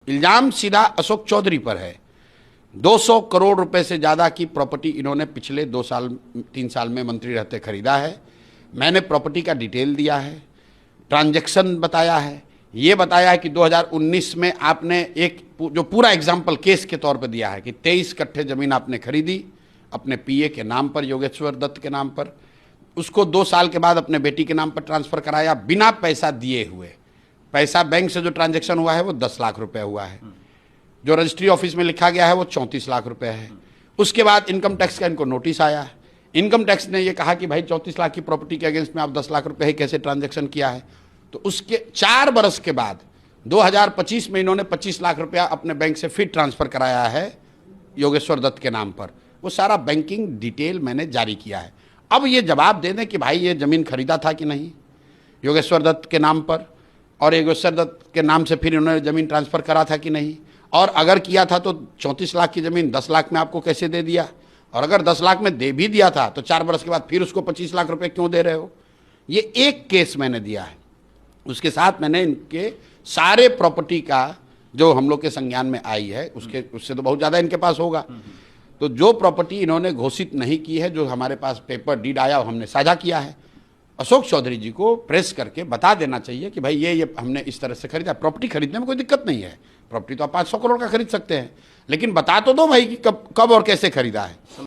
इल्जाम सीधा अशोक चौधरी पर है। 200 करोड़ रुपए से ज़्यादा की प्रॉपर्टी इन्होंने पिछले 2-3 साल में मंत्री रहते खरीदा है। मैंने प्रॉपर्टी का डिटेल दिया है, ट्रांजैक्शन बताया है, ये बताया है कि 2019 में आपने एक जो पूरा एग्जाम्पल केस के तौर पे दिया है कि 23 कट्ठे ज़मीन आपने खरीदी अपने पीए के नाम पर, योगेश्वर दत्त के नाम पर, उसको 2 साल के बाद अपने बेटी के नाम पर ट्रांसफ़र कराया बिना पैसा दिए हुए। पैसा बैंक से जो ट्रांजैक्शन हुआ है वो 10 लाख रुपए हुआ है, जो रजिस्ट्री ऑफिस में लिखा गया है वो 34 लाख रुपए है। उसके बाद इनकम टैक्स का इनको नोटिस आया है। इनकम टैक्स ने ये कहा कि भाई 34 लाख की प्रॉपर्टी के अगेंस्ट में आप 10 लाख रुपए ही कैसे ट्रांजैक्शन किया है। तो उसके 4 बरस के बाद 2025 में इन्होंने 25 लाख रुपया अपने बैंक से फिर ट्रांसफ़र कराया है योगेश्वर दत्त के नाम पर। वो सारा बैंकिंग डिटेल मैंने जारी किया है। अब ये जवाब दे दें कि भाई ये ज़मीन खरीदा था कि नहीं योगेश्वर दत्त के नाम पर, और योगेश्वर दत्त के नाम से फिर इन्होंने ज़मीन ट्रांसफ़र करा था कि नहीं, और अगर किया था तो 34 लाख की ज़मीन 10 लाख में आपको कैसे दे दिया, और अगर 10 लाख में दे भी दिया था तो 4 बरस के बाद फिर उसको 25 लाख रुपए क्यों दे रहे हो। ये एक केस मैंने दिया है। उसके साथ मैंने इनके सारे प्रॉपर्टी का जो हम लोग के संज्ञान में आई है उससे तो बहुत ज़्यादा इनके पास होगा। तो जो प्रॉपर्टी इन्होंने घोषित नहीं की है, जो हमारे पास पेपर डीड आया वो हमने साझा किया है। अशोक चौधरी जी को प्रेस करके बता देना चाहिए कि भाई ये हमने इस तरह से खरीदा। प्रॉपर्टी खरीदने में कोई दिक्कत नहीं है, प्रॉपर्टी तो आप 500 करोड़ का खरीद सकते हैं, लेकिन बता तो दो भाई कि कब और कैसे खरीदा है।